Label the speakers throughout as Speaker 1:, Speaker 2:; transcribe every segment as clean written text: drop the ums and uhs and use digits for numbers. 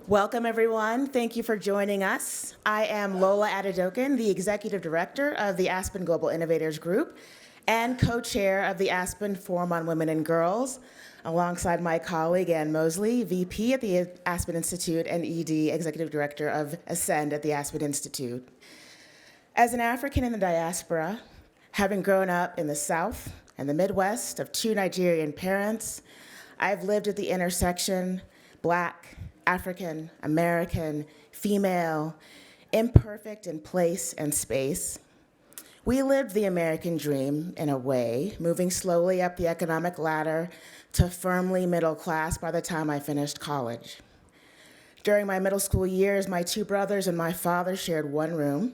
Speaker 1: Welcome, everyone. Thank you for joining us. I am Lola Adedokin, the Executive Director of the Aspen Global Innovators Group and co-chair of the Aspen Forum on Women and Girls, alongside my colleague Ann Mosley, VP at the Aspen Institute and ED, Executive Director of Ascend at the Aspen Institute. As an African in the diaspora, having grown up in the South and the Midwest of two Nigerian parents, I've lived at the intersection, Black, African, American, female, imperfect in place and space. We lived the American dream in a way, moving slowly up the economic ladder to firmly middle class by the time I finished college. During my middle school years, my two brothers and my father shared one room.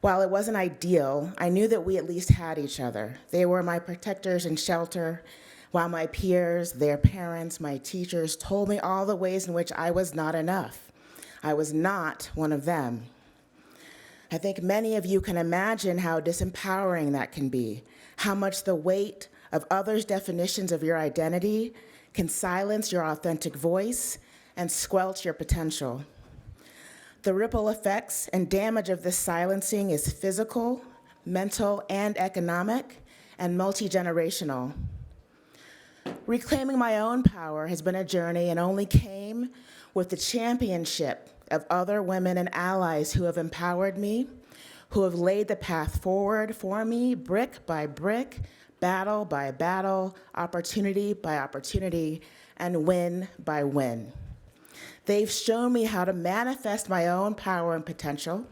Speaker 1: While it wasn't ideal, I knew that we at least had each other. They were my protectors and shelter, while my peers, their parents, my teachers told me all the ways in which I was not enough. I was not one of them. I think many of you can imagine how disempowering that can be, how much the weight of others' definitions of your identity can silence your authentic voice and squelch your potential. The ripple effects and damage of this silencing is physical, mental, and economic, and multi-generational. Reclaiming my own power has been a journey and only came with the championship of other women and allies who have empowered me, who have laid the path forward for me, brick by brick, battle by battle, opportunity by opportunity, and win by win. They've shown me how to manifest my own power and potential,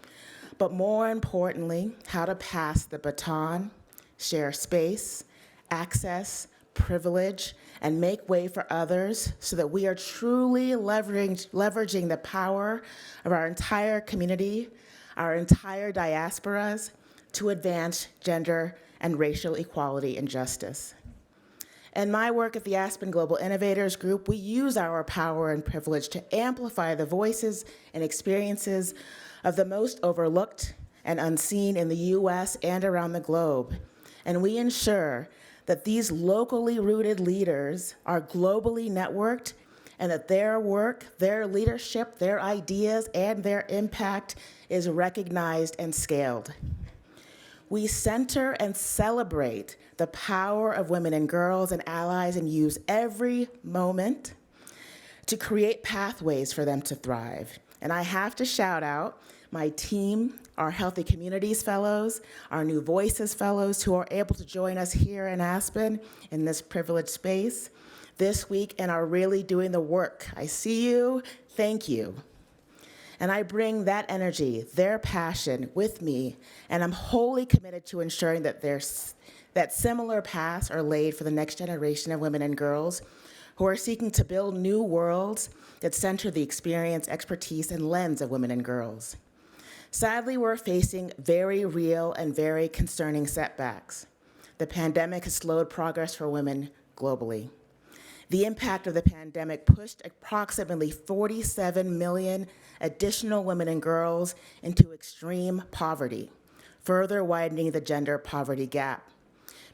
Speaker 1: but more importantly, how to pass the baton, share space, access, privilege, and make way for others so that we are truly leveraging the power of our entire community, our entire diasporas, to advance gender and racial equality and justice. In my work at the Aspen Global Innovators Group, we use our power and privilege to amplify the voices and experiences of the most overlooked and unseen in the US and around the globe. And we ensure that these locally rooted leaders are globally networked and that their work, their leadership, their ideas, and their impact is recognized and scaled. We center and celebrate the power of women and girls and allies and use every moment to create pathways for them to thrive. And I have to shout out my team, our Healthy Communities Fellows, our New Voices Fellows who are able to join us here in Aspen in this privileged space this week and are really doing the work. I see you, thank you. And I bring that energy, their passion with me, and I'm wholly committed to ensuring that similar paths are laid for the next generation of women and girls who are seeking to build new worlds that center the experience, expertise, and lens of women and girls. Sadly, we're facing very real and very concerning setbacks. The pandemic has slowed progress for women globally. The impact of the pandemic pushed approximately 47 million additional women and girls into extreme poverty, further widening the gender poverty gap.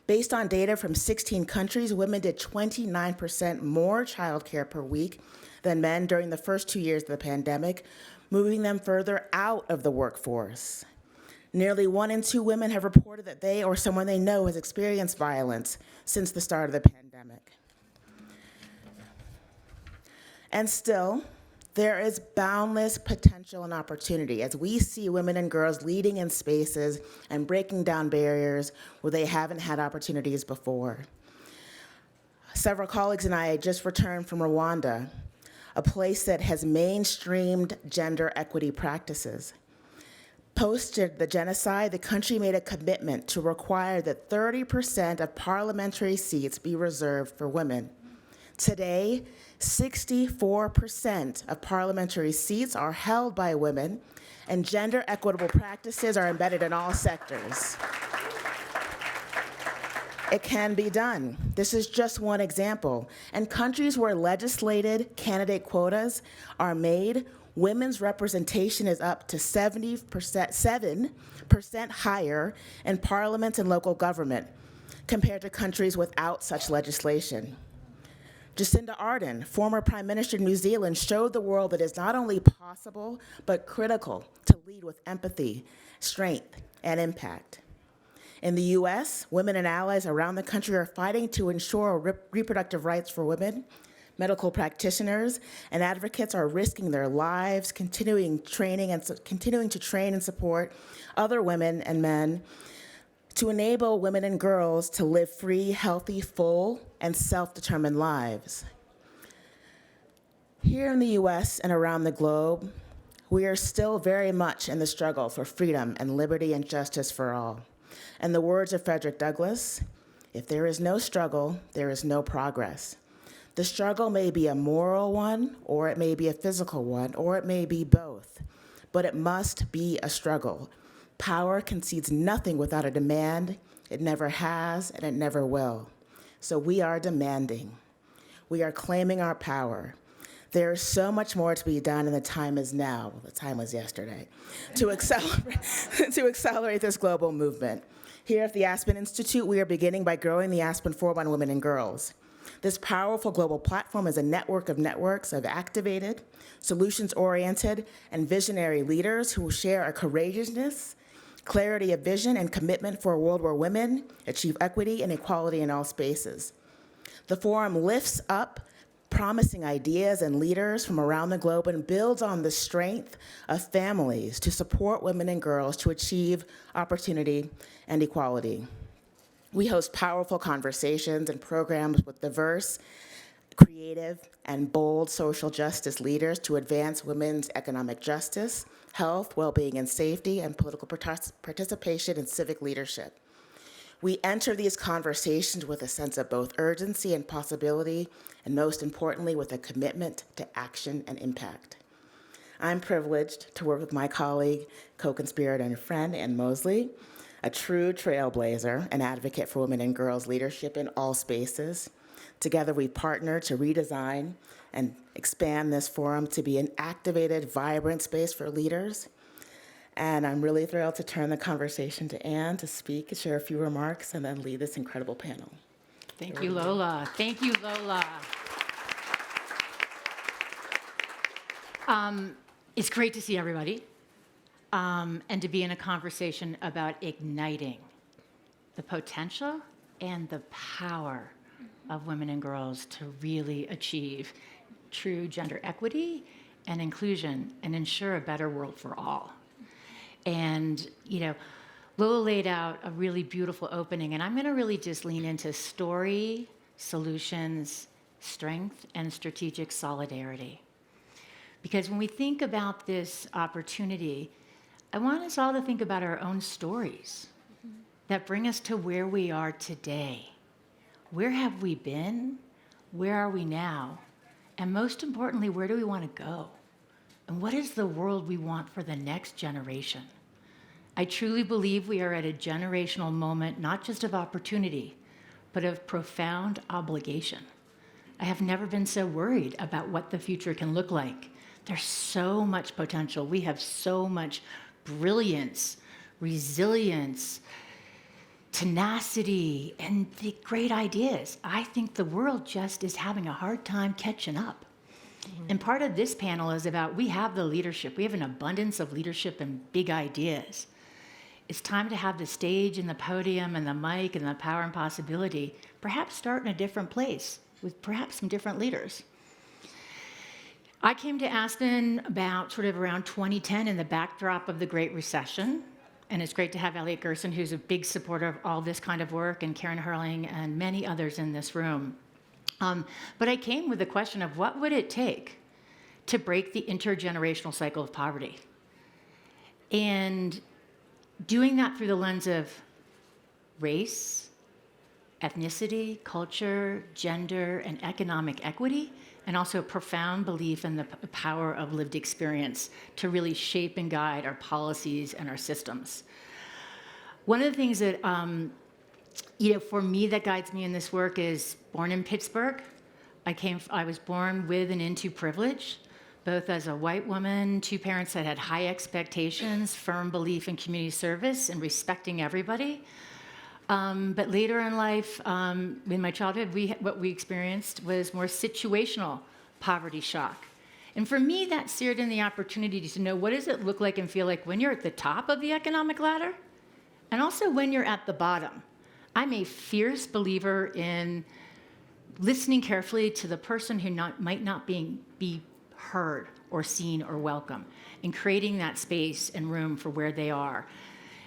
Speaker 1: Based on data from 16 countries, women did 29% more childcare per week than men during the first 2 years of the pandemic, moving them further out of the workforce. Nearly 1 in 2 women have reported that they or someone they know has experienced violence since the start of the pandemic. And still, there is boundless potential and opportunity as we see women and girls leading in spaces and breaking down barriers where they haven't had opportunities before. Several colleagues and I just returned from Rwanda, a place that has mainstreamed gender equity practices. Post the genocide, the country made a commitment to require that 30% of parliamentary seats be reserved for women. Today, 64% of parliamentary seats are held by women, and gender equitable practices are embedded in all sectors. It can be done. This is just one example. And countries where legislated candidate quotas are made, women's representation is up to 7% higher in parliaments and local government compared to countries without such legislation. Jacinda Ardern, former Prime Minister of New Zealand, showed the world that it's not only possible, but critical to lead with empathy, strength, and impact. In the US, women and allies around the country are fighting to ensure reproductive rights for women. Medical practitioners and advocates are risking their lives, continuing to train and support other women and men to enable women and girls to live free, healthy, full, and self-determined lives. Here in the US and around the globe, we are still very much in the struggle for freedom and liberty and justice for all. In the words of Frederick Douglass, if there is no struggle, there is no progress. The struggle may be a moral one, or it may be a physical one, or it may be both, but it must be a struggle. Power concedes nothing without a demand. It never has, and it never will. So we are demanding. We are claiming our power. There is so much more to be done, and the time is now. Well, the time was yesterday, to accelerate this global movement. Here at the Aspen Institute, we are beginning by growing the Aspen Forum on Women and Girls. This powerful global platform is a network of networks of activated, solutions-oriented, and visionary leaders who will share a courageousness, clarity of vision, and commitment for a world where women achieve equity and equality in all spaces. The forum lifts up promising ideas and leaders from around the globe and builds on the strength of families to support women and girls to achieve opportunity and equality. We host powerful conversations and programs with diverse, creative, and bold social justice leaders to advance women's economic justice, health, well-being, and safety, and political participation and civic leadership. We enter these conversations with a sense of both urgency and possibility, and most importantly, with a commitment to action and impact. I'm privileged to work with my colleague, co-conspirator and friend, Ann Mosley, a true trailblazer and advocate for women and girls leadership in all spaces. Together, we partner to redesign and expand this forum to be an activated, vibrant space for leaders. And I'm really thrilled to turn the conversation to Ann to speak, share a few remarks, and then lead this incredible panel.
Speaker 2: Thank you, Lola. Thank you, Lola. It's great to see everybody. And to be in a conversation about igniting the potential and the power of women and girls to really achieve true gender equity and inclusion and ensure a better world for all. And, Lola laid out a really beautiful opening, and I'm going to really just lean into story, solutions, strength, and strategic solidarity. Because when we think about this opportunity, I want us all to think about our own stories that bring us to where we are today. Where have we been? Where are we now? And most importantly, where do we want to go? And what is the world we want for the next generation? I truly believe we are at a generational moment, not just of opportunity, but of profound obligation. I have never been so worried about what the future can look like. There's so much potential. We have so much brilliance, resilience, tenacity, and the great ideas. I think the world just is having a hard time catching up. And part of this panel is about we have the leadership. We have an abundance of leadership and big ideas. It's time to have the stage and the podium and the mic and the power and possibility perhaps start in a different place with perhaps some different leaders. I came to Aspen about sort of around 2010 in the backdrop of the Great Recession. And it's great to have Elliot Gerson, who's a big supporter of all this kind of work, and Karen Hurling and many others in this room. But I came with the question of what would it take to break the intergenerational cycle of poverty? And doing that through the lens of race, ethnicity, culture, gender, and economic equity, and also a profound belief in the power of lived experience to really shape and guide our policies and our systems. One of the things that, for me that guides me in this work is born in Pittsburgh. I was born with and into privilege, both as a white woman, two parents that had high expectations, firm belief in community service and respecting everybody. But later in life, in my childhood, what we experienced was more situational poverty shock. And for me, that seared in the opportunity to know, what does it look like and feel like when you're at the top of the economic ladder, and also when you're at the bottom. I'm a fierce believer in listening carefully to the person who might not be heard or seen or welcome, and creating that space and room for where they are.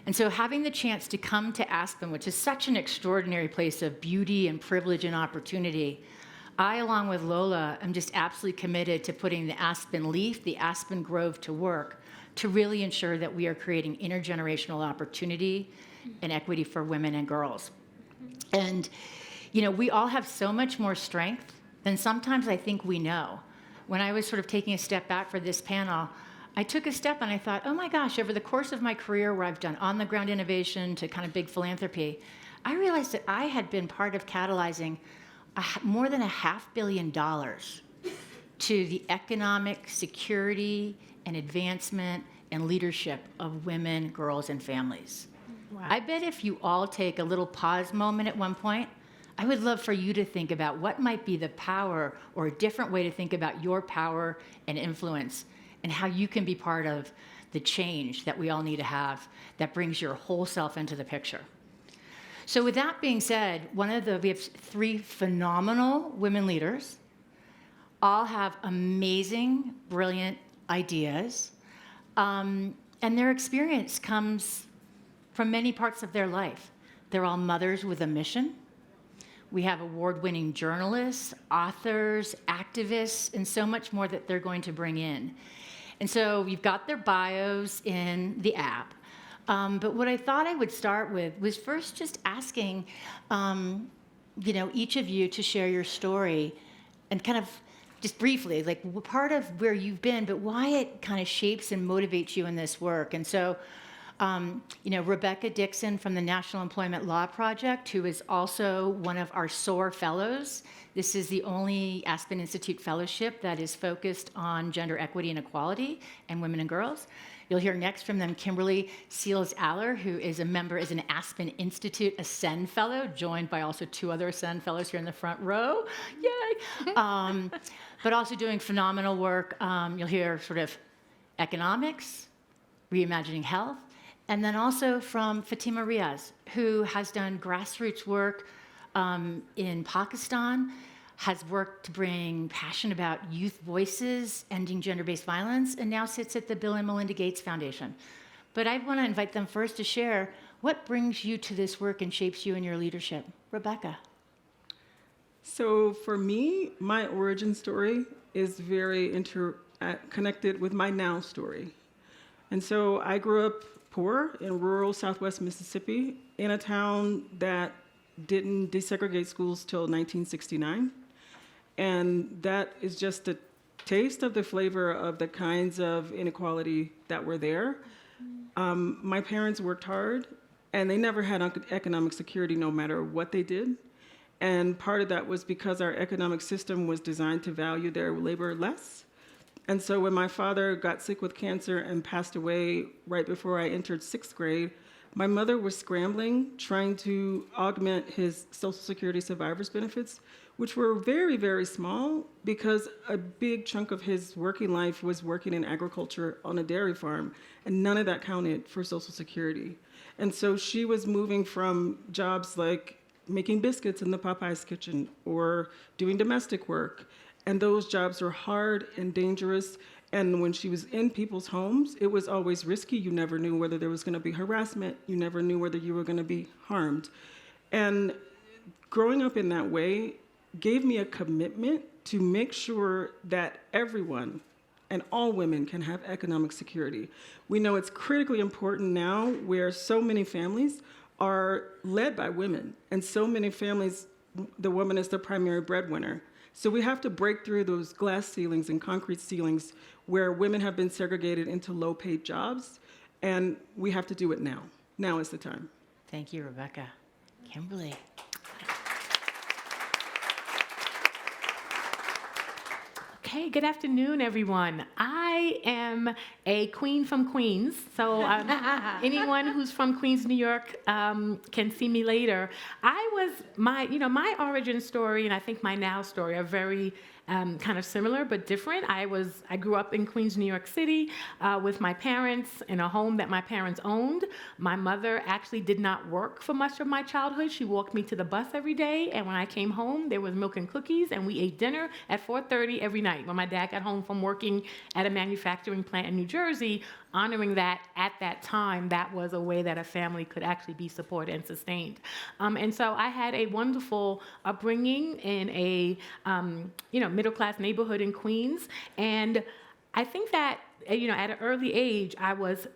Speaker 2: And so having the chance to come to Aspen, which is such an extraordinary place of beauty and privilege and opportunity, I, along with Lola, am just absolutely committed to putting the Aspen leaf, the Aspen grove to work to really ensure that we are creating intergenerational opportunity and equity for women and girls. And, we all have so much more strength than sometimes I think we know. When I was sort of taking a step back for this panel, I took a step and I thought, oh my gosh, over the course of my career where I've done on-the-ground innovation to kind of big philanthropy, I realized that I had been part of catalyzing more than $500 million to the economic security and advancement and leadership of women, girls, and families. Wow. I bet if you all take a little pause moment at one point, I would love for you to think about what might be the power or a different way to think about your power and influence, and how you can be part of the change that we all need to have that brings your whole self into the picture. So with that being said, we have 3 phenomenal women leaders, all have amazing, brilliant ideas, and their experience comes from many parts of their life. They're all mothers with a mission. We have award-winning journalists, authors, activists, and so much more that they're going to bring in. And so you've got their bios in the app. But what I thought I would start with was first just asking, each of you to share your story and kind of just briefly, like part of where you've been, but why it kind of shapes and motivates you in this work. And so, Rebecca Dixon from the National Employment Law Project, who is also one of our SOAR fellows. This is the only Aspen Institute fellowship that is focused on gender equity and equality and women and girls. You'll hear next from them Kimberly Seals-Aller, who is an Aspen Institute Ascend Fellow, joined by also 2 other Ascend Fellows here in the front row. Yay! But also doing phenomenal work. You'll hear sort of economics, reimagining health, and then also from Fatima Riaz, who has done grassroots work in Pakistan, has worked to bring passion about youth voices, ending gender-based violence, and now sits at the Bill and Melinda Gates Foundation. But I want to invite them first to share what brings you to this work and shapes you in your leadership. Rebecca.
Speaker 3: So for me, my origin story is very connected with my now story. And so I grew up poor in rural Southwest Mississippi in a town that didn't desegregate schools till 1969. And that is just a taste of the flavor of the kinds of inequality that were there. My parents worked hard, and they never had economic security no matter what they did. And part of that was because our economic system was designed to value their labor less. And so when my father got sick with cancer and passed away right before I entered 6th grade, my mother was scrambling, trying to augment his Social Security survivor's benefits, which were very, very small because a big chunk of his working life was working in agriculture on a dairy farm, and none of that counted for Social Security. And so she was moving from jobs like making biscuits in the Popeyes kitchen or doing domestic work. And those jobs were hard and dangerous. And when she was in people's homes, it was always risky. You never knew whether there was going to be harassment. You never knew whether you were going to be harmed. And growing up in that way gave me a commitment to make sure that everyone and all women can have economic security. We know it's critically important now where so many families are led by women. And so many families, the woman is the primary breadwinner. So we have to break through those glass ceilings and concrete ceilings where women have been segregated into low-paid jobs, and we have to do it now. Now is the time.
Speaker 2: Thank you, Rebecca. Kimberly.
Speaker 4: Hey, good afternoon, everyone. I am a queen from Queens, so anyone who's from Queens, New York, can see me later. My origin story and I think my now story are very kind of similar but different. I grew up in Queens, New York City, with my parents in a home that my parents owned. My mother actually did not work for much of my childhood. She walked me to the bus every day, and when I came home, there was milk and cookies, and we ate dinner at 4:30 every night. When my dad got home from working at a manufacturing plant in New Jersey, honoring that at that time, that was a way that a family could actually be supported and sustained. And so I had a wonderful upbringing in a middle-class neighborhood in Queens. And I think that, at an early age, I was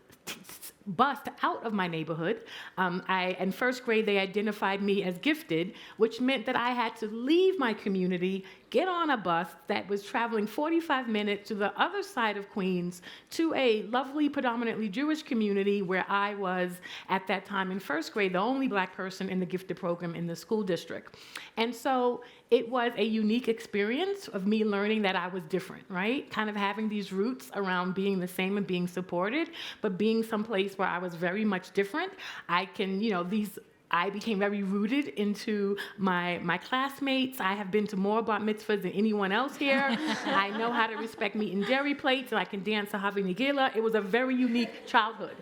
Speaker 4: bussed out of my neighborhood. In first grade, they identified me as gifted, which meant that I had to leave my community, get on a bus that was traveling 45 minutes to the other side of Queens to a lovely, predominantly Jewish community where I was, at that time in first grade, the only Black person in the gifted program in the school district. And so it was a unique experience of me learning that I was different, right? Kind of having these roots around being the same and being supported, but being someplace where I was very much different. I became very rooted into my classmates. I have been to more bar mitzvahs than anyone else here. I know how to respect meat and dairy plates, and I can dance a Havi Nagila. It was a very unique childhood.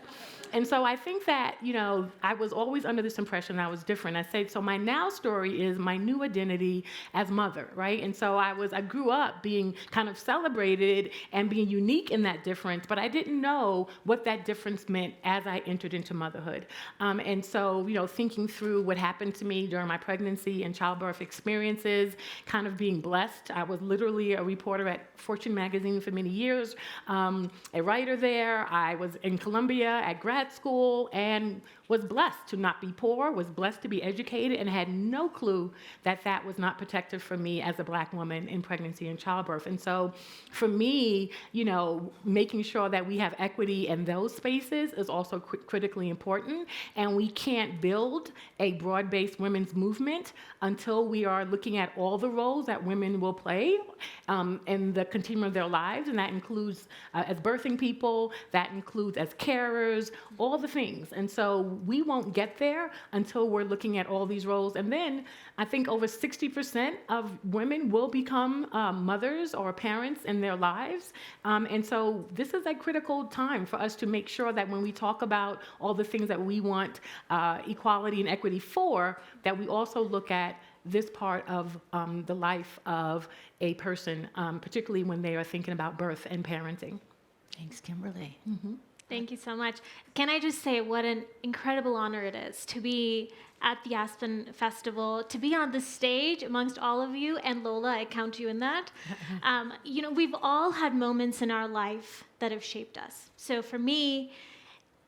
Speaker 4: And so I think that, I was always under this impression that I was different. So my now story is my new identity as mother, right? And so I grew up being kind of celebrated and being unique in that difference, but I didn't know what that difference meant as I entered into motherhood. And so, thinking through what happened to me during my pregnancy and childbirth experiences, kind of being blessed. I was literally a reporter at Fortune magazine for many years, a writer there. I was in Columbia at grad school and was blessed to not be poor, was blessed to be educated, and had no clue that that was not protective for me as a Black woman in pregnancy and childbirth. And so for me, making sure that we have equity in those spaces is also critically important. And we can't build a broad-based women's movement until we are looking at all the roles that women will play in the continuum of their lives. And that includes as birthing people, that includes as carers, all the things. And so we won't get there until we're looking at all these roles. And then I think over 60% of women will become mothers or parents in their lives. And so this is a critical time for us to make sure that when we talk about all the things that we want equality and equity for, that we also look at this part of the life of a person, particularly when they are thinking about birth and parenting.
Speaker 2: Thanks, Kimberly.
Speaker 4: Mm-hmm.
Speaker 5: Thank you so much. Can I just say what an incredible honor it is to be at the Aspen Festival, to be on the stage amongst all of you, and Lola, I count you in that. We've all had moments in our life that have shaped us. So for me,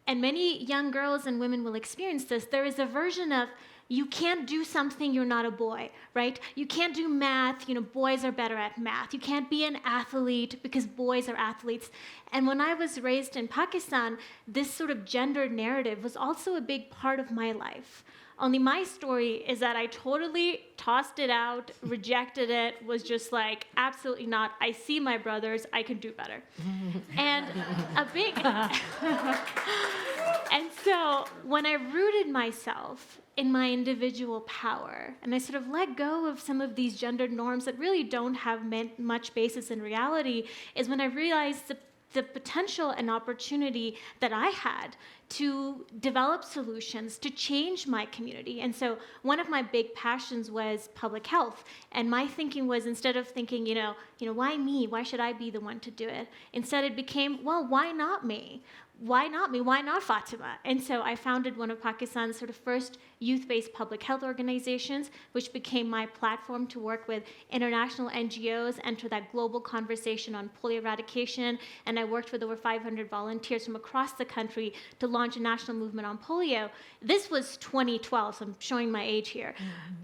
Speaker 5: and many young girls and women will experience this, there is a version of you can't do something, you're not a boy, right? You can't do math, boys are better at math. You can't be an athlete because boys are athletes. And when I was raised in Pakistan, this sort of gender narrative was also a big part of my life. Only my story is that I totally tossed it out, rejected it, was just like, absolutely not. I see my brothers, I can do better. And and so when I rooted myself in my individual power, and I sort of let go of some of these gendered norms that really don't have much basis in reality, is when I realized the potential and opportunity that I had to develop solutions to change my community. And so one of my big passions was public health. And my thinking was, instead of thinking, why me? Why should I be the one to do it? Instead it became, well, why not me? Why not me? Why not Fatima? And so I founded one of Pakistan's sort of first youth-based public health organizations, which became my platform to work with international NGOs, enter that global conversation on polio eradication. And I worked with over 500 volunteers from across the country to launch a national movement on polio. This was 2012, so I'm showing my age here.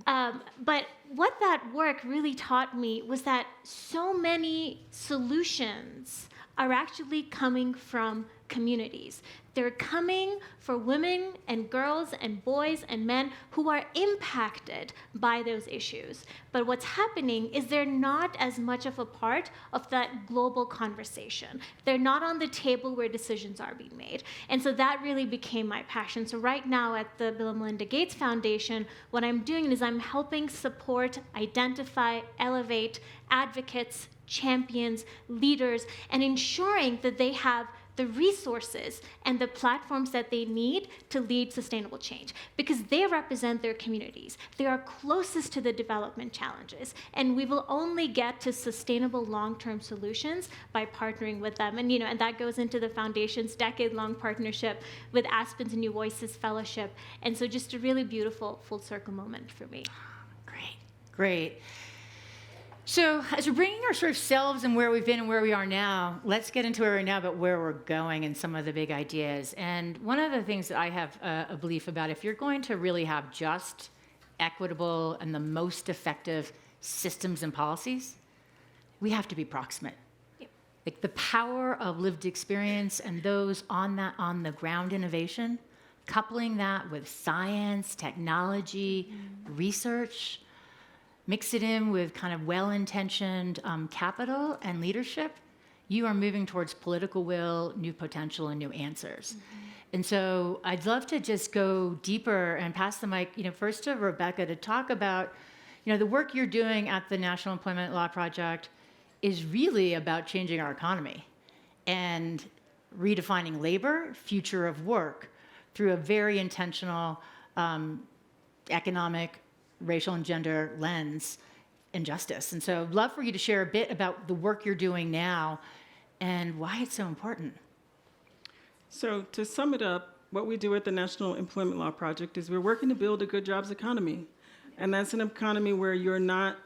Speaker 5: Mm-hmm. But what that work really taught me was that so many solutions are actually coming from communities. They're coming for women and girls and boys and men who are impacted by those issues. But what's happening is they're not as much of a part of that global conversation. They're not on the table where decisions are being made. And so that really became my passion. So right now at the Bill and Melinda Gates Foundation, what I'm doing is I'm helping support, identify, elevate advocates, champions, leaders, and ensuring that they have the resources and the platforms that they need to lead sustainable change, because they represent their communities. They are closest to the development challenges, and we will only get to sustainable long-term solutions by partnering with them. And and that goes into the foundation's decade-long partnership with Aspen's New Voices Fellowship. And so just a really beautiful full circle moment for me.
Speaker 2: Great. So as we're bringing our sort of selves and where we've been and where we are now, let's get into where we are now, but where we're going and some of the big ideas. And one of the things that I have a belief about, if you're going to really have just, equitable, and the most effective systems and policies, we have to be proximate.
Speaker 5: Yep.
Speaker 2: Like the power of lived experience and those on the ground innovation, coupling that with science, technology, research, mix it in with kind of well-intentioned capital and leadership, you are moving towards political will, new potential, and new answers. And so I'd love to just go deeper and pass the mic, first to Rebecca to talk about, the work you're doing at the National Employment Law Project is really about changing our economy and redefining labor, future of work, through a very intentional economic, racial and gender lens and justice. And so I'd love for you to share a bit about the work you're doing now and why it's so important.
Speaker 3: So to sum it up, what we do at the National Employment Law Project is we're working to build a good jobs economy. And that's an economy where you're not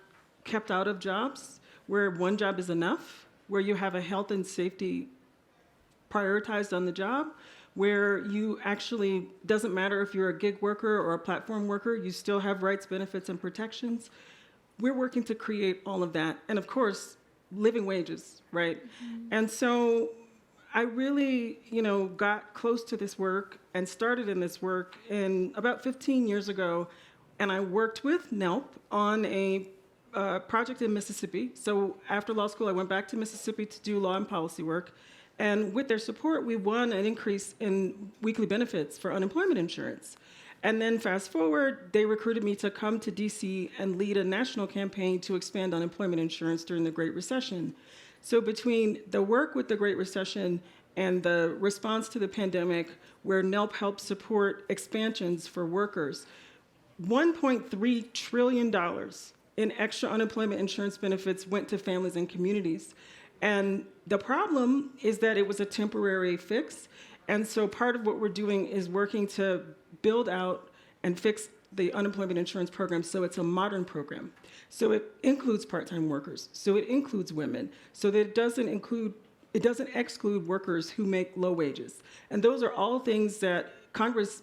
Speaker 3: kept out of jobs, where one job is enough, where you have a health and safety prioritized on the job, where you actually, doesn't matter if you're a gig worker or a platform worker, you still have rights, benefits, and protections. We're working to create all of that. And of course, living wages, right? And so I really, got close to this work and started in this work in about 15 years ago. And I worked with NELP on a project in Mississippi. So after law school, I went back to Mississippi to do law and policy work. And with their support, we won an increase in weekly benefits for unemployment insurance. And then fast forward, they recruited me to come to DC and lead a national campaign to expand unemployment insurance during the Great Recession. So between the work with the Great Recession and the response to the pandemic, where NELP helped support expansions for workers, $1.3 trillion in extra unemployment insurance benefits went to families and communities. And the problem is that it was a temporary fix. And so part of what we're doing is working to build out and fix the unemployment insurance program so it's a modern program. So it includes part-time workers. So it includes women. So that it doesn't exclude workers who make low wages. And those are all things that Congress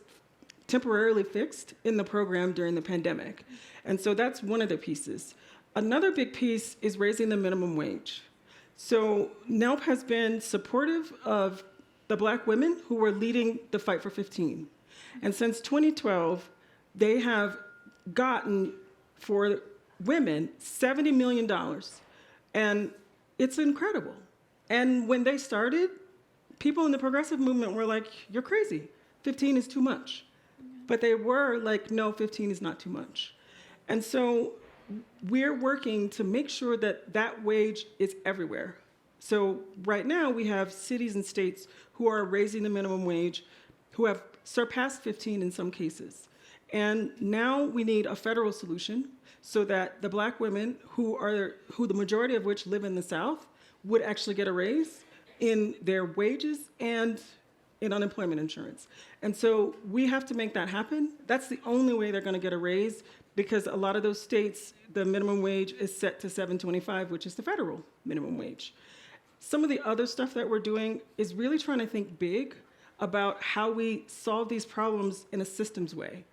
Speaker 3: temporarily fixed in the program during the pandemic. And so that's one of the pieces. Another big piece is raising the minimum wage. So NELP has been supportive of the Black women who were leading the fight for 15. And since 2012, they have gotten for women $70 million. And it's incredible. And when they started, people in the progressive movement were like, you're crazy. 15 is too much. But they were like, no, 15 is not too much. And so we're working to make sure that that wage is everywhere. So right now we have cities and states who are raising the minimum wage, who have surpassed 15 in some cases. And now we need a federal solution so that the Black women who the majority of which live in the South would actually get a raise in their wages and in unemployment insurance. And so we have to make that happen. That's the only way they're going to get a raise, because a lot of those states, the minimum wage is set to $7.25, which is the federal minimum wage. Some of the other stuff that we're doing is really trying to think big about how we solve these problems in a systems way.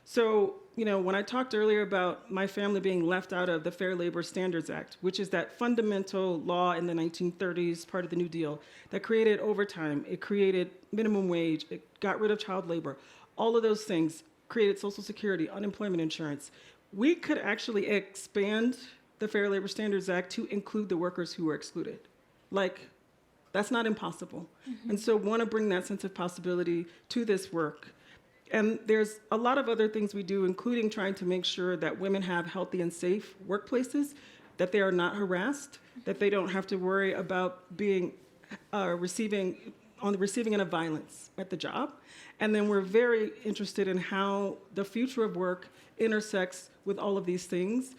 Speaker 3: So, when I talked earlier about my family being left out of the Fair Labor Standards Act, which is that fundamental law in the 1930s, part of the New Deal, that created overtime, it created minimum wage, it got rid of child labor, all of those things created Social Security, unemployment insurance. We could actually expand the Fair Labor Standards Act to include the workers who were excluded. That's not impossible. And so want to bring that sense of possibility to this work. And there's a lot of other things we do, including trying to make sure that women have healthy and safe workplaces, that they are not harassed, that they don't have to worry about being receiving end of violence at the job. And then we're very interested in how the future of work intersects with all of these things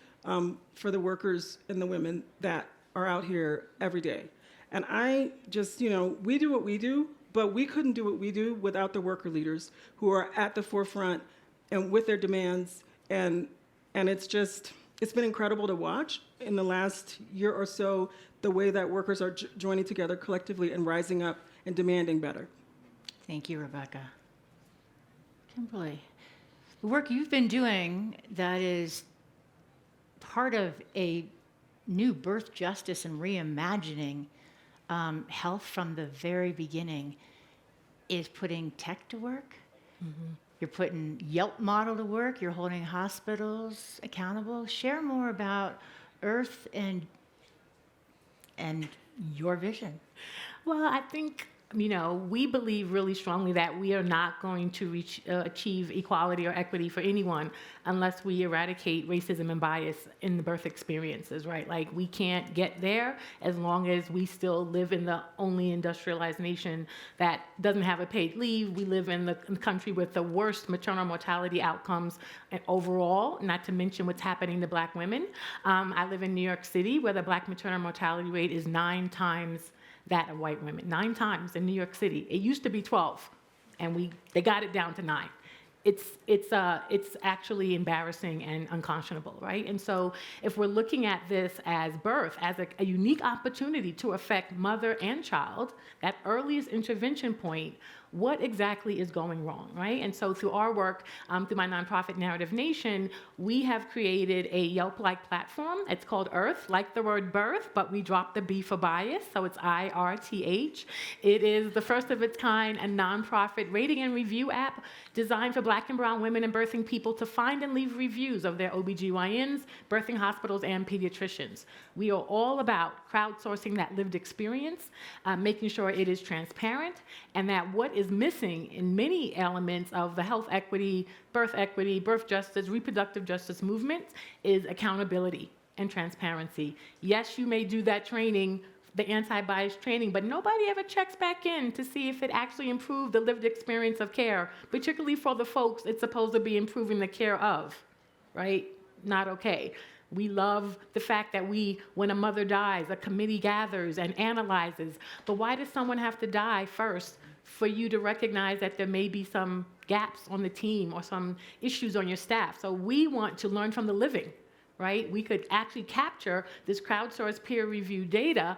Speaker 3: for the workers and the women that are out here every day. And I just, we do what we do, but we couldn't do what we do without the worker leaders who are at the forefront and with their demands. And it's been incredible to watch in the last year or so, the way that workers are joining together collectively and rising up and demanding better.
Speaker 2: Thank you, Rebecca. Kimberly, the work you've been doing that is part of a new birth justice and reimagining health from the very beginning is putting tech to work. You're putting Yelp model to work. You're holding hospitals accountable. Share more about Earth and your vision.
Speaker 4: Well, I think, we believe really strongly that we are not going to achieve equality or equity for anyone unless we eradicate racism and bias in the birth experiences, right? Like, we can't get there as long as we still live in the only industrialized nation that doesn't have a paid leave. We live in the country with the worst maternal mortality outcomes overall, not to mention what's happening to Black women. I live in New York City, where the Black maternal mortality rate is 9 times that of white women, 9 times in New York City. It used to be 12, and they got it down to 9. It's actually embarrassing and unconscionable, right? And so if we're looking at this as birth, as a unique opportunity to affect mother and child, that earliest intervention point, what exactly is going wrong, right? And so through our work, through my nonprofit Narrative Nation, we have created a Yelp-like platform. It's called Earth, like the word birth, but we dropped the B for bias, so it's IRTH. It is the first of its kind, a nonprofit rating and review app designed for Black and brown women and birthing people to find and leave reviews of their OBGYNs, birthing hospitals, and pediatricians. We are all about crowdsourcing that lived experience, making sure it is transparent, and that what is missing in many elements of the health equity, birth justice, reproductive justice movement is accountability and transparency. Yes, you may do that training, the anti-bias training, but nobody ever checks back in to see if it actually improved the lived experience of care, particularly for the folks it's supposed to be improving the care of, right? Not okay. We love the fact that when a mother dies, a committee gathers and analyzes, but why does someone have to die first for you to recognize that there may be some gaps on the team or some issues on your staff? So we want to learn from the living, right? We could actually capture this crowdsourced peer-reviewed data,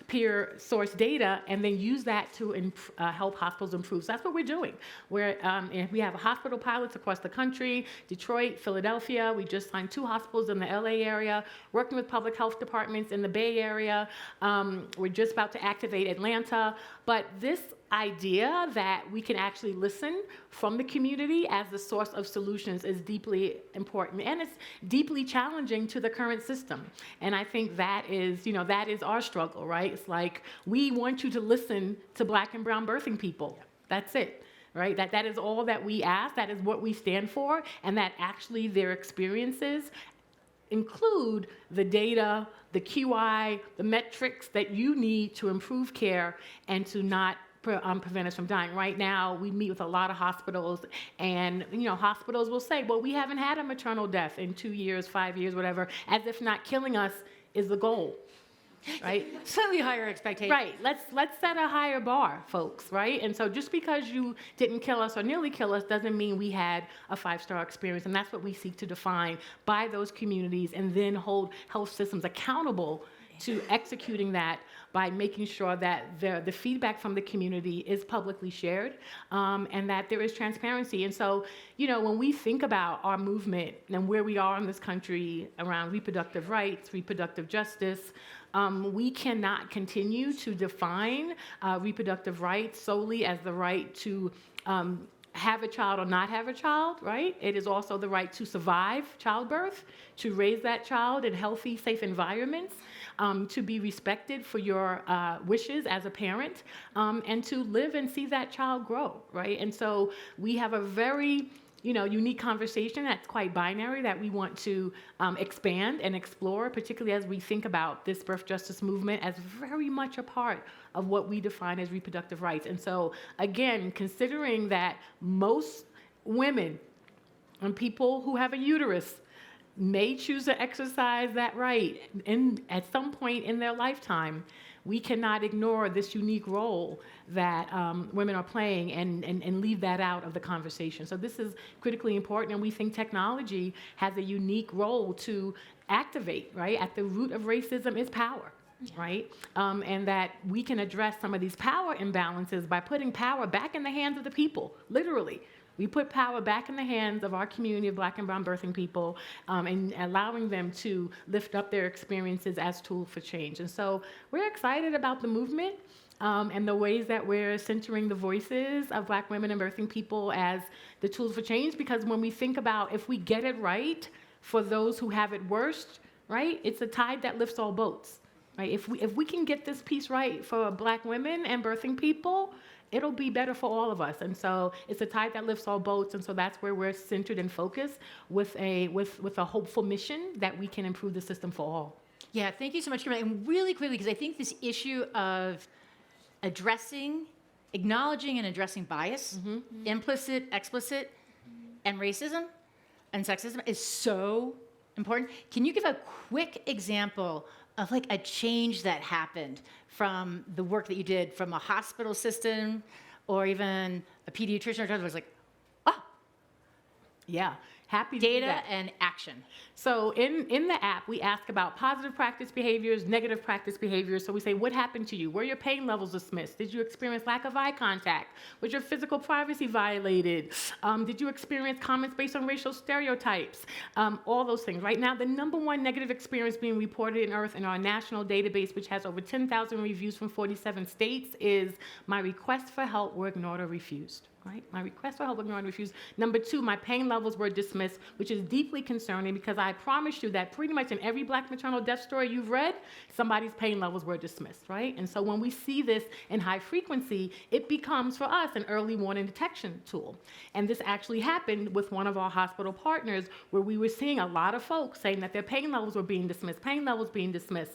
Speaker 4: peer-sourced data, and then use that to help hospitals improve. So that's what we're doing. We have hospital pilots across the country, Detroit, Philadelphia. We just signed 2 hospitals in the LA area, working with public health departments in the Bay Area. We're just about to activate Atlanta. But this idea that we can actually listen from the community as the source of solutions is deeply important, and it's deeply challenging to the current system. And I think that is our struggle, right? It's like, we want you to listen to Black and brown birthing people. That's it, right? That is all that we ask. That is what we stand for, and that actually their experiences include the data, the QI, the metrics that you need to improve care and to not prevent us from dying. Right now, we meet with a lot of hospitals, and hospitals will say, well, we haven't had a maternal death in 2 years, 5 years, whatever, as if not killing us is the goal, right?
Speaker 2: Slightly higher expectations.
Speaker 4: Right. Let's set a higher bar, folks, right? And so just because you didn't kill us or nearly kill us doesn't mean we had a 5-star experience, and that's what we seek to define by those communities and then hold health systems accountable to executing that by making sure that the feedback from the community is publicly shared, and that there is transparency. And so, when we think about our movement and where we are in this country around reproductive rights, reproductive justice, we cannot continue to define reproductive rights solely as the right to have a child or not have a child, right? It is also the right to survive childbirth, to raise that child in healthy, safe environments, to be respected for your wishes as a parent, and to live and see that child grow, right? And so we have a very unique conversation that's quite binary that we want to expand and explore, particularly as we think about this birth justice movement as very much a part of what we define as reproductive rights. And so, again, considering that most women and people who have a uterus may choose to exercise that right at some point in their lifetime, we cannot ignore this unique role that women are playing and leave that out of the conversation. So this is critically important, and we think technology has a unique role to activate, right? At the root of racism is power, right? And that we can address some of these power imbalances by putting power back in the hands of the people, literally. We put power back in the hands of our community of Black and brown birthing people, and allowing them to lift up their experiences as tools for change. And so we're excited about the movement and the ways that we're centering the voices of Black women and birthing people as the tools for change, because when we think about if we get it right for those who have it worst, right, it's a tide that lifts all boats. Right? If we can get this piece right for Black women and birthing people, it'll be better for all of us. And so it's a tide that lifts all boats. And so that's where we're centered and focused with a hopeful mission that we can improve the system for all.
Speaker 2: Yeah, thank you so much, Kimberly. And really quickly, because I think this issue of acknowledging and addressing bias, implicit, explicit, and racism and sexism is so important. Can you give a quick example of like a change that happened from the work that you did from a hospital system or even a pediatrician or something was like, oh,
Speaker 4: yeah, happy to do
Speaker 2: data
Speaker 4: that.
Speaker 2: and action.
Speaker 4: So in the app, we ask about positive practice behaviors, negative practice behaviors. So we say, what happened to you? Were your pain levels dismissed? Did you experience lack of eye contact? Was your physical privacy violated? Did you experience comments based on racial stereotypes? All those things. Right now, the number one negative experience being reported in Earth in our national database, which has over 10,000 reviews from 47 states, is my requests for help were ignored or refused. Right? My requests for help were ignored and refused. Number two, my pain levels were dismissed, which is deeply concerning because I promise you that pretty much in every Black maternal death story you've read, somebody's pain levels were dismissed, right? And so when we see this in high frequency, it becomes for us an early warning detection tool. And this actually happened with one of our hospital partners where we were seeing a lot of folks saying that their pain levels were being dismissed,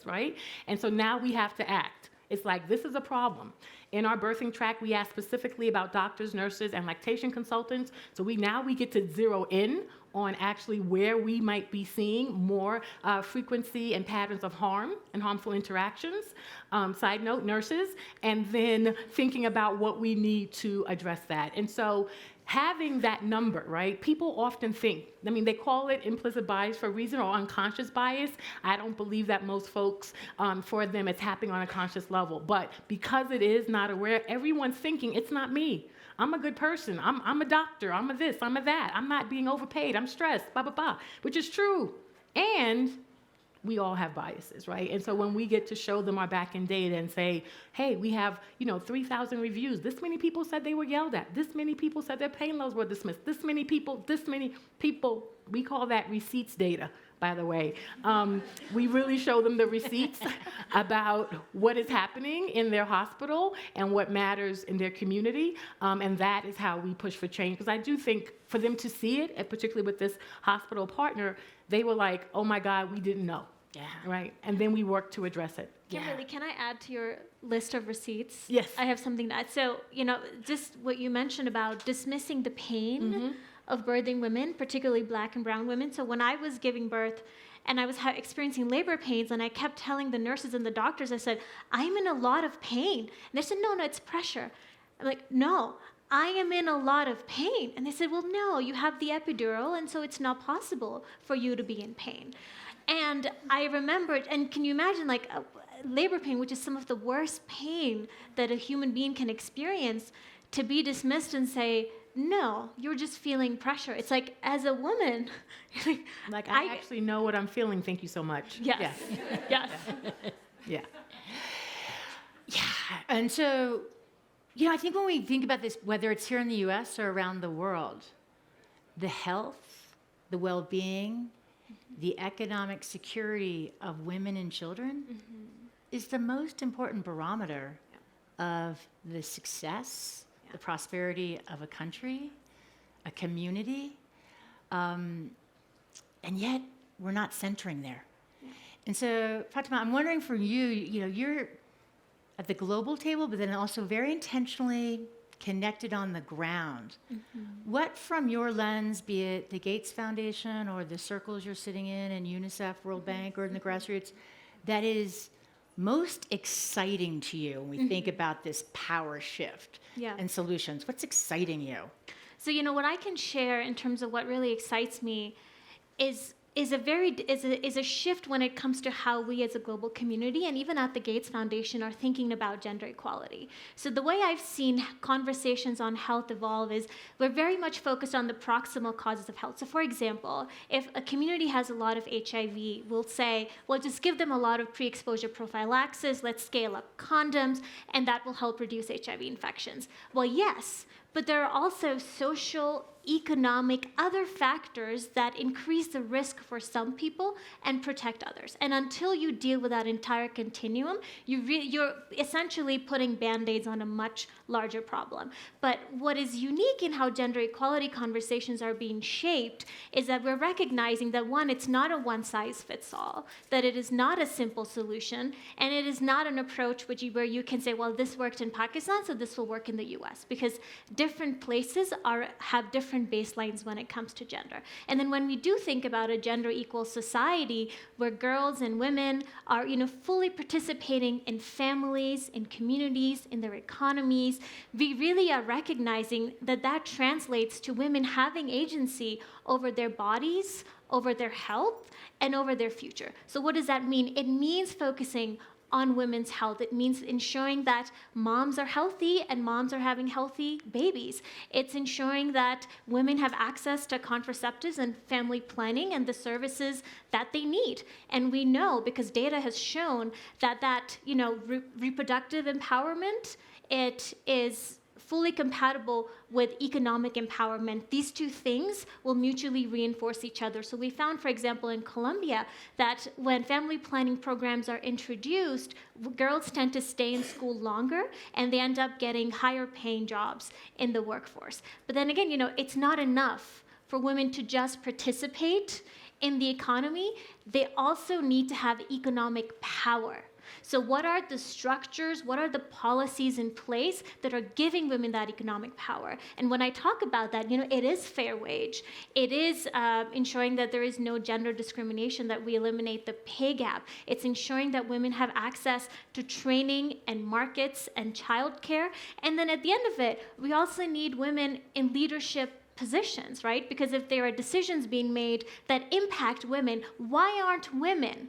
Speaker 4: right? And so now we have to act. It's like, this is a problem. In our birthing track, we ask specifically about doctors, nurses, and lactation consultants. So we get to zero in on actually where we might be seeing more frequency and patterns of harm and harmful interactions. Side note, nurses, and then thinking about what we need to address that. And so having that number, right? People often think, they call it implicit bias for a reason or unconscious bias. I don't believe that most folks, for them, it's happening on a conscious level. But because it is not aware, everyone's thinking, it's not me. I'm a good person. I'm a doctor. I'm a this. I'm a that. I'm not being overpaid. I'm stressed, which is true. And we all have biases, right? And so when we get to show them our back-end data and say, hey, we have, 3,000 reviews. This many people said they were yelled at. This many people said their pain levels were dismissed. This many people, we call that receipts data, by the way. We really show them the receipts about what is happening in their hospital and what matters in their community. And that is how we push for change. Because I do think for them to see it, and particularly with this hospital partner, they were like, oh my God, we didn't know.
Speaker 2: Yeah.
Speaker 4: Right? And then we worked to address it.
Speaker 5: Kimberly, can I add to your list of receipts?
Speaker 4: Yes.
Speaker 5: I have something to add. So, just what you mentioned about dismissing the pain of birthing women, particularly Black and brown women. So when I was giving birth and I was experiencing labor pains and I kept telling the nurses and the doctors, I said, I'm in a lot of pain. And they said, no, it's pressure. I'm like, no, I am in a lot of pain. And they said, well, no, you have the epidural, and so it's not possible for you to be in pain. And I remembered, and can you imagine, labor pain, which is some of the worst pain that a human being can experience, to be dismissed and say, no, you're just feeling pressure. It's like, as a woman,
Speaker 4: Like, I actually know what I'm feeling. Thank you so much.
Speaker 5: yes, yes.
Speaker 4: Yeah.
Speaker 2: Yeah. And so, I think when we think about this, whether it's here in the US or around the world, the health, the well-being, the economic security of women and children is the most important barometer of the success, the prosperity of a country, a community. And yet, we're not centering there. And so, Fatima, I'm wondering for you, you're at the global table, but then also very intentionally connected on the ground. What, from your lens, be it the Gates Foundation or the circles you're sitting in UNICEF, World Bank, or in the grassroots, that is most exciting to you when we think about this power shift and solutions? What's exciting you?
Speaker 5: So, what I can share in terms of what really excites me is a shift when it comes to how we as a global community and even at the Gates Foundation are thinking about gender equality. So the way I've seen conversations on health evolve is we're very much focused on the proximal causes of health. So for example, if a community has a lot of HIV, we'll say, well, just give them a lot of pre-exposure prophylaxis, let's scale up condoms, and that will help reduce HIV infections. Well, yes, but there are also social, economic, other factors that increase the risk for some people and protect others. And until you deal with that entire continuum, you're essentially putting Band-Aids on a much larger problem. But what is unique in how gender equality conversations are being shaped is that we're recognizing that, one, it's not a one-size-fits-all, that it is not a simple solution, and it is not an approach where you can say, well, this worked in Pakistan, so this will work in the US, because different places have different baselines when it comes to gender. And then when we do think about a gender equal society where girls and women are, fully participating in families, in communities, in their economies, we really are recognizing that that translates to women having agency over their bodies, over their health, and over their future. So what does that mean? It means focusing on women's health. It means ensuring that moms are healthy and moms are having healthy babies. It's ensuring that women have access to contraceptives and family planning and the services that they need. And we know, because data has shown, that reproductive empowerment, it is fully compatible with economic empowerment. These two things will mutually reinforce each other. So we found, for example, in Colombia, that when family planning programs are introduced, girls tend to stay in school longer, and they end up getting higher paying jobs in the workforce. But then again, it's not enough for women to just participate in the economy. They also need to have economic power. So what are the structures, what are the policies in place that are giving women that economic power? And when I talk about that, it is fair wage. It is ensuring that there is no gender discrimination, that we eliminate the pay gap. It's ensuring that women have access to training and markets and childcare. And then at the end of it, we also need women in leadership positions, right? Because if there are decisions being made that impact women, why aren't women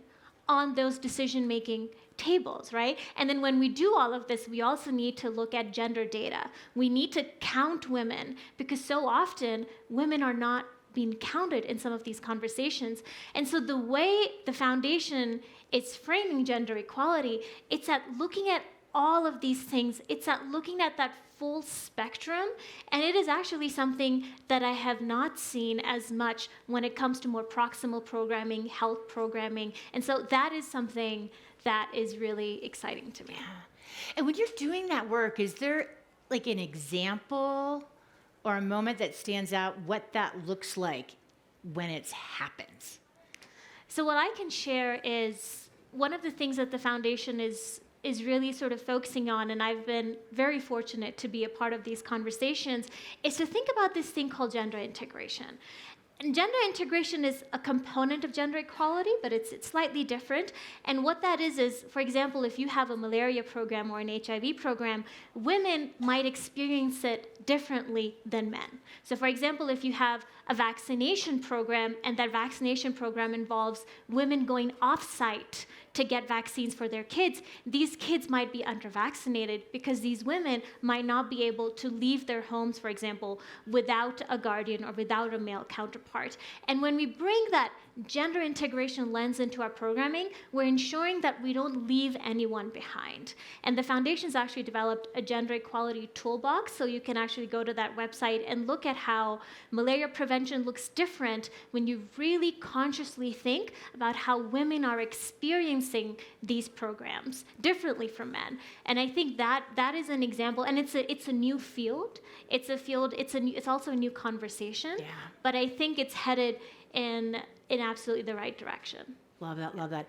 Speaker 5: on those decision-making tables, right? And then when we do all of this, we also need to look at gender data. We need to count women, because so often women are not being counted in some of these conversations. And so the way the foundation is framing gender equality, it's at looking at all of these things. It's at looking at that full spectrum, and it is actually something that I have not seen as much when it comes to more proximal programming, health programming, and so that is something that is really exciting to me.
Speaker 2: Yeah. And when you're doing that work, is there like an example or a moment that stands out what that looks like when it happens?
Speaker 5: So what I can share is one of the things that the foundation is really sort of focusing on, and I've been very fortunate to be a part of these conversations, is to think about this thing called gender integration. And gender integration is a component of gender equality, but it's slightly different. And what that is, for example, if you have a malaria program or an HIV program, women might experience it differently than men. So for example, if you have a vaccination program and that vaccination program involves women going off-site to get vaccines for their kids, these kids might be under-vaccinated because these women might not be able to leave their homes, for example, without a guardian or without a male counterpart. And when we bring that gender integration lens into our programming, we're ensuring that we don't leave anyone behind. And the foundation's actually developed a gender equality toolbox, so you can actually go to that website and look at how malaria prevention looks different when you really consciously think about how women are experiencing these programs differently from men. And I think that is an example, and it's a new field. It's also a new conversation.
Speaker 2: Yeah.
Speaker 5: But I think it's headed in absolutely the right direction.
Speaker 2: Love that, love that.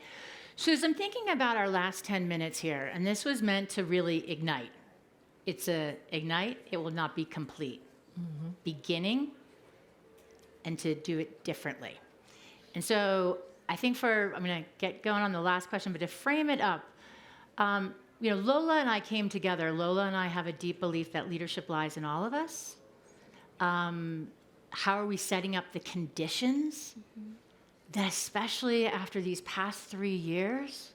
Speaker 2: So as I'm thinking about our last 10 minutes here, and this was meant to really ignite. It's a ignite, it will not be complete. Beginning, and to do it differently. And so I think I'm going to get going on the last question, but to frame it up, Lola and I came together. Lola and I have a deep belief that leadership lies in all of us. How are we setting up the conditions that, especially after these past 3 years,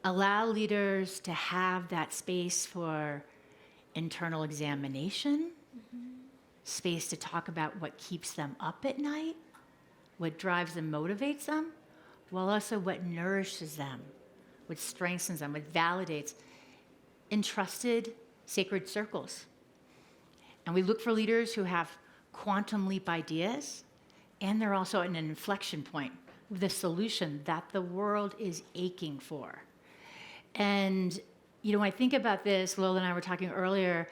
Speaker 2: allow leaders to have that space for internal examination, space to talk about what keeps them up at night, what drives and motivates them, while also what nourishes them, what strengthens them, what validates, in trusted sacred circles. And we look for leaders who have quantum leap ideas, and they're also at an inflection point with a solution that the world is aching for. And, when I think about this, Lola and I were talking earlier,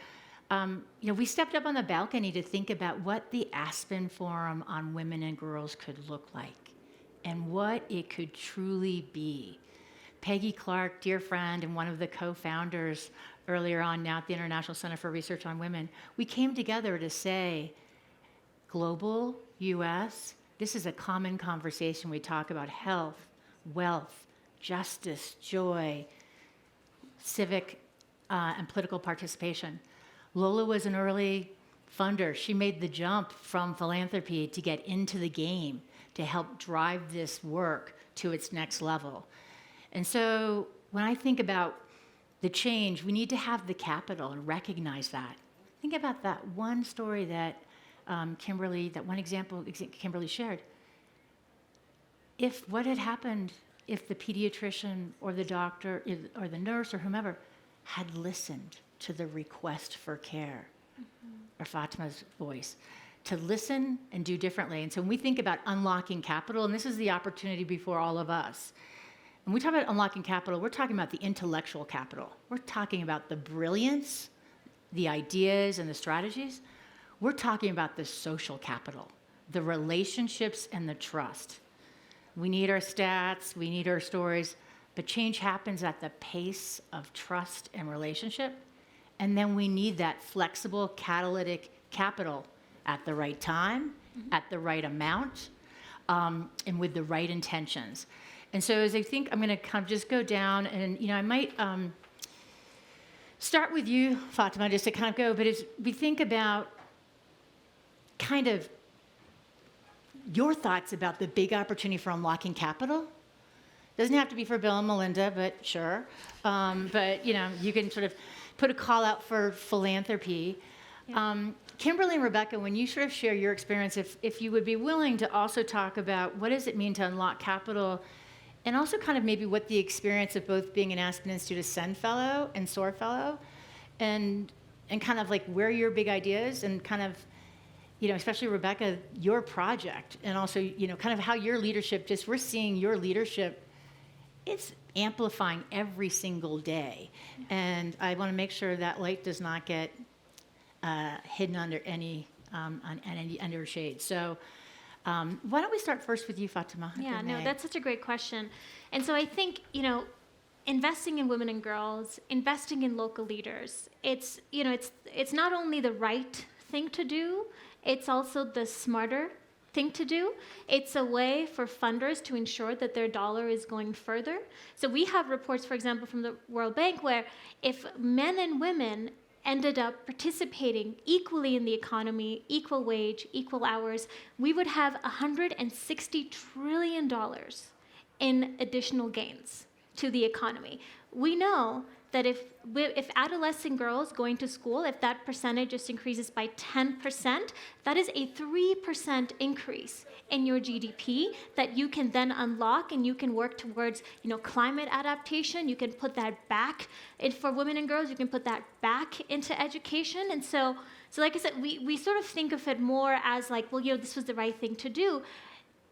Speaker 2: we stepped up on the balcony to think about what the Aspen Forum on Women and Girls could look like and what it could truly be. Peggy Clark, dear friend and one of the co-founders earlier on now at the International Center for Research on Women, we came together to say, global, U.S., this is a common conversation. We talk about health, wealth, justice, joy, civic and political participation. Lola was an early funder. She made the jump from philanthropy to get into the game to help drive this work to its next level. And so when I think about the change, we need to have the capital and recognize that. Think about that one story that that one example Kimberly shared. What had happened if the pediatrician or the doctor or the nurse or whomever had listened to the request for care, or Fatima's voice, to listen and do differently. And so when we think about unlocking capital, and this is the opportunity before all of us, when we talk about unlocking capital, we're talking about the intellectual capital. We're talking about the brilliance, the ideas, and the strategies. We're talking about the social capital, the relationships and the trust. We need our stats, we need our stories, but change happens at the pace of trust and relationship. And then we need that flexible catalytic capital at the right time, at the right amount, and with the right intentions. And so as I think, I'm going to kind of just go down and, I might start with you, Fatima, just to kind of go, but as we think about kind of your thoughts about the big opportunity for unlocking capital. Doesn't have to be for Bill and Melinda, but sure. But, you can sort of put a call out for philanthropy. Yeah. Kimberly and Rebecca, when you sort of share your experience, if you would be willing to also talk about what does it mean to unlock capital, and also kind of maybe what the experience of both being an Aspen Institute Ascend Fellow and SOAR Fellow, and kind of like where your big ideas and kind of, especially Rebecca, your project, and also, kind of how your leadership, we're seeing your leadership, it's amplifying every single day. And I want to make sure that light does not get hidden under any under shade. So why don't we start first with you, Fatima?
Speaker 5: Yeah, no, that's such a great question. And so I think, investing in women and girls, investing in local leaders, it's not only the right thing to do, it's also the smarter thing to do. It's a way for funders to ensure that their dollar is going further. So we have reports, for example, from the World Bank, where if men and women ended up participating equally in the economy, equal wage, equal hours, we would have $160 trillion in additional gains to the economy. We know that if adolescent girls going to school, if that percentage just increases by 10%, that is a 3% increase in your GDP that you can then unlock, and you can work towards, climate adaptation. You can put that back for women and girls. You can put that back into education. And so like I said, we sort of think of it more as like, well, this was the right thing to do.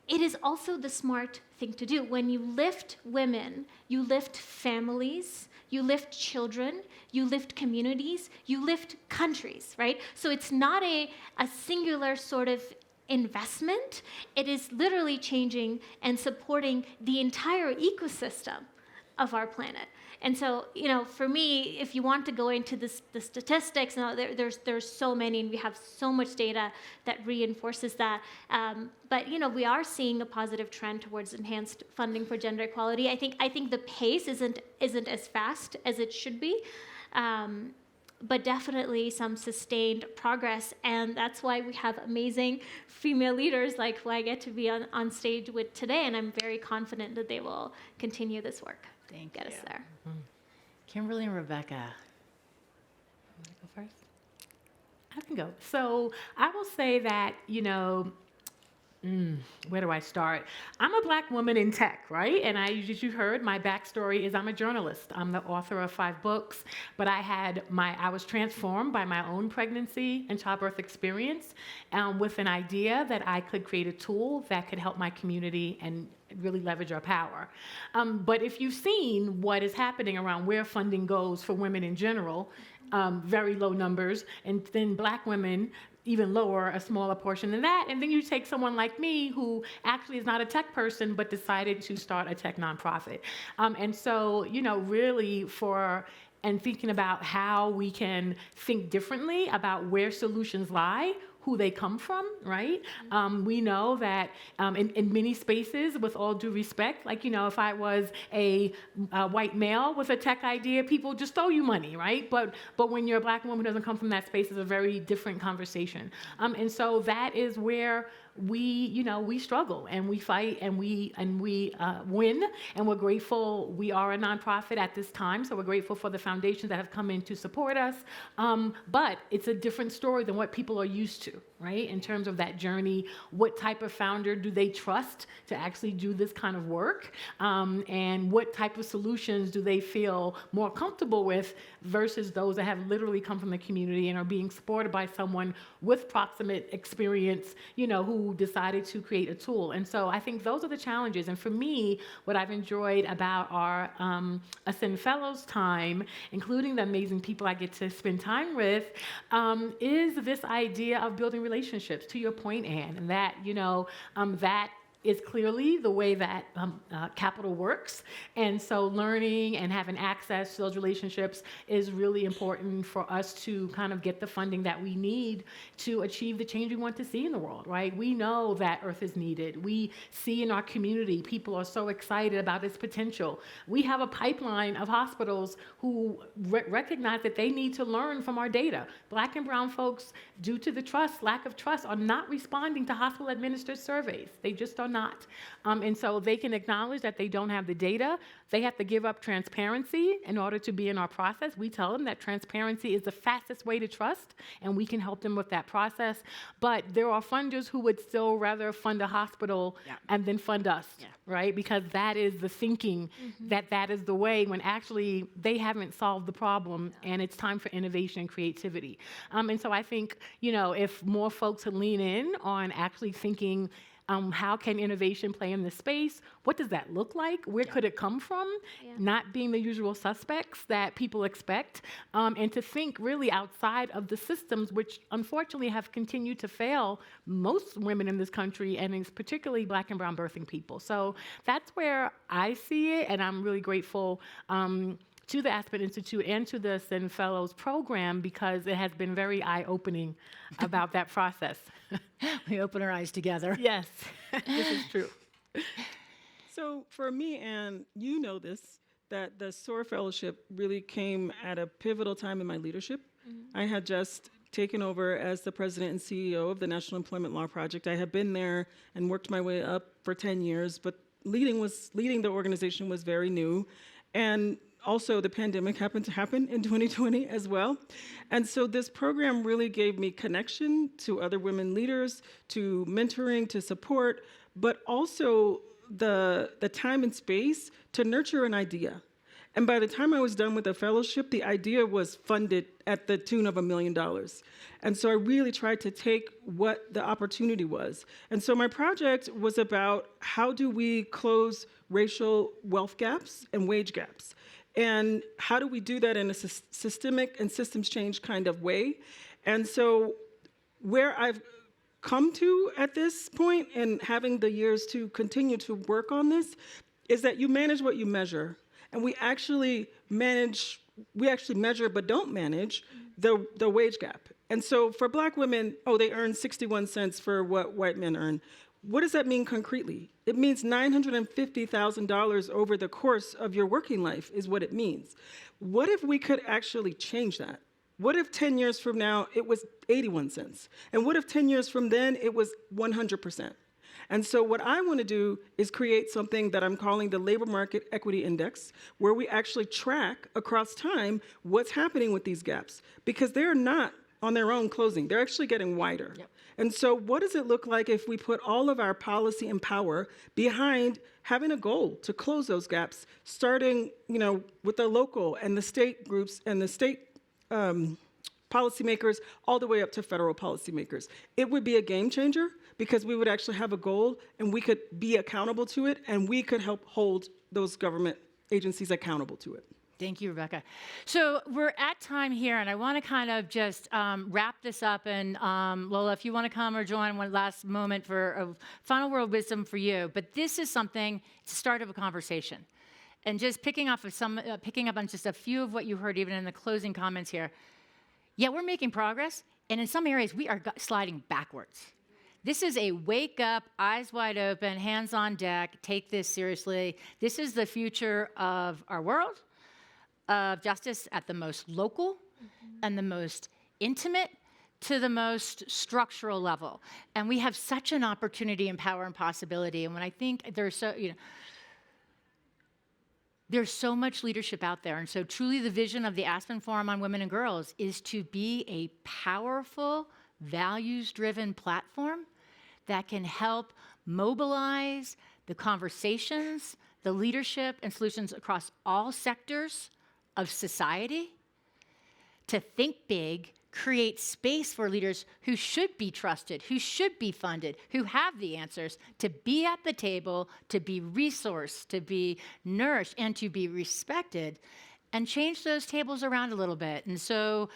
Speaker 5: It is also the smart thing to do. When you lift women, you lift families, you lift children, you lift communities, you lift countries, right? So it's not a singular sort of investment. It is literally changing and supporting the entire ecosystem of our planet. And so, for me, if you want to go into the statistics, there's so many, and we have so much data that reinforces that. But we are seeing a positive trend towards enhanced funding for gender equality. I think the pace isn't as fast as it should be, but definitely some sustained progress. And that's why we have amazing female leaders like who I get to be on stage with today. And I'm very confident that they will continue this work. Get us there.
Speaker 2: Mm-hmm. Kimberly and Rebecca. You want to go first?
Speaker 4: I can go. So I will say that, where do I start? I'm a Black woman in tech, right? And as you heard, my backstory is I'm a journalist. I'm the author of 5 books, but I was transformed by my own pregnancy and childbirth experience with an idea that I could create a tool that could help my community and really leverage our power. But if you've seen what is happening around where funding goes for women in general, very low numbers, and then Black women, even lower, a smaller portion than that. And then you take someone like me who actually is not a tech person, but decided to start a tech nonprofit. And so, really thinking about how we can think differently about where solutions lie, who they come from, right? We know that in many spaces, with all due respect, like, if I was a white male with a tech idea, people just throw you money, right? But when you're a Black woman who doesn't come from that space, it's a very different conversation. And so that is where we struggle and we fight and we win, and we're grateful. We are a nonprofit at this time, so we're grateful for the foundations that have come in to support us. But it's a different story than what people are used to, right? In terms of that journey, what type of founder do they trust to actually do this kind of work, and what type of solutions do they feel more comfortable with versus those that have literally come from the community and are being supported by someone with proximate experience, who decided to create a tool. And so I think those are the challenges. And for me, what I've enjoyed about our Aspen Fellows time, including the amazing people I get to spend time with, is this idea of building relationships, to your point, Anne, and that, that is clearly the way that capital works. And so learning and having access to those relationships is really important for us to kind of get the funding that we need to achieve the change we want to see in the world, right? We know that Earth is needed. We see in our community, people are so excited about its potential. We have a pipeline of hospitals who recognize that they need to learn from our data. Black and brown folks, due to the lack of trust, are not responding to hospital-administered surveys. They just are not. And so they can acknowledge that they don't have the data. They have to give up transparency in order to be in our process. We tell them that transparency is the fastest way to trust, and we can help them with that process. But there are funders who would still rather fund a hospital and then fund us, right? Because that is the thinking, that is the way, when actually they haven't solved the problem, and it's time for innovation and creativity. And so I think, if more folks would lean in on actually thinking, how can innovation play in this space? What does that look like? Where could it come from? Not being the usual suspects that people expect, and to think really outside of the systems, which unfortunately have continued to fail most women in this country, and it's particularly Black and brown birthing people. So that's where I see it, and I'm really grateful to the Aspen Institute and to the Aspen Fellows program, because it has been very eye-opening about that process.
Speaker 6: We open our eyes together.
Speaker 4: Yes, this is true.
Speaker 3: So for me, Anne, that the SOAR Fellowship really came at a pivotal time in my leadership. I had just taken over as the president and CEO of the National Employment Law Project. I had been there and worked my way up for 10 years, but leading the organization was very new. And also the pandemic happened to happen in 2020 as well. And so this program really gave me connection to other women leaders, to mentoring, to support, but also the time and space to nurture an idea. And by the time I was done with the fellowship, the idea was funded at the tune of $1 million. And so I really tried to take what the opportunity was. And so my project was about how do we close racial wealth gaps and wage gaps? And how do we do that in a systemic and systems change kind of way? And so where I've come to at this point, and having the years to continue to work on this, is that you manage what you measure. And we actually measure but don't manage the wage gap. And so for Black women, they earn 61 cents for what white men earn. What does that mean concretely? It means $950,000 over the course of your working life is what it means. What if we could actually change that? What if 10 years from now it was 81 cents? And what if 10 years from then it was 100%? And so what I want to do is create something that I'm calling the Labor Market Equity Index, where we actually track across time what's happening with these gaps, because they're not on their own closing. They're actually getting wider. Yep. And so what does it look like if we put all of our policy and power behind having a goal to close those gaps, starting, with the local and the state groups and the state policymakers all the way up to federal policymakers? It would be a game changer, because we would actually have a goal and we could be accountable to it, and we could help hold those government agencies accountable to it.
Speaker 2: Thank you, Rebecca. So we're at time here, and I want to kind of just wrap this up. And Lola, if you want to come or join one last moment for a final word of wisdom for you. But this is something, it's the start of a conversation. And just picking up on just a few of what you heard even in the closing comments here. Yeah, we're making progress, and in some areas we are sliding backwards. This is a wake up, eyes wide open, hands on deck, take this seriously. This is the future of our world, of justice at the most local and the most intimate to the most structural level. And we have such an opportunity and power and possibility. And when I think there's so much leadership out there. And so truly the vision of the Aspen Forum on Women and Girls is to be a powerful, values-driven platform that can help mobilize the conversations, the leadership, and solutions across all sectors of society to think big, create space for leaders who should be trusted, who should be funded, who have the answers, to be at the table, to be resourced, to be nourished, and to be respected, and change those tables around a little bit. And so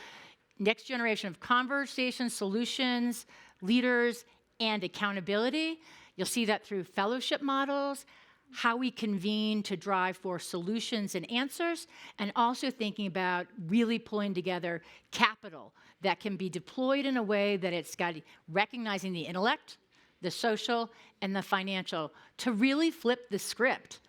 Speaker 2: next generation of conversations, solutions, leaders, and accountability. You'll see that through fellowship models, how we convene to drive for solutions and answers, and also thinking about really pulling together capital that can be deployed in a way that it's got recognizing the intellect, the social, and the financial to really flip the script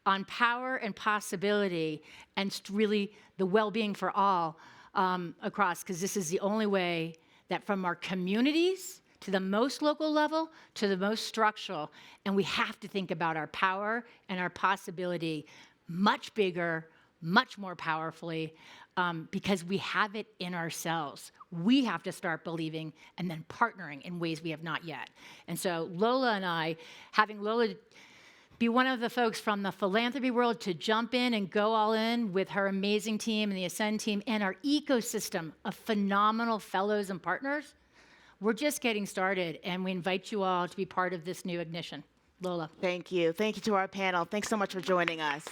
Speaker 2: on power and possibility and really the well-being for all across, because this is the only way that from our communities to the most local level, to the most structural. And we have to think about our power and our possibility much bigger, much more powerfully, because we have it in ourselves. We have to start believing and then partnering in ways we have not yet. And so Lola and I, having Lola be one of the folks from the philanthropy world to jump in and go all in with her amazing team and the Ascend team and our ecosystem of phenomenal fellows and partners, we're just getting started, and we invite you all to be part of this new ignition. Lola.
Speaker 1: Thank you. Thank you to our panel. Thanks so much for joining us.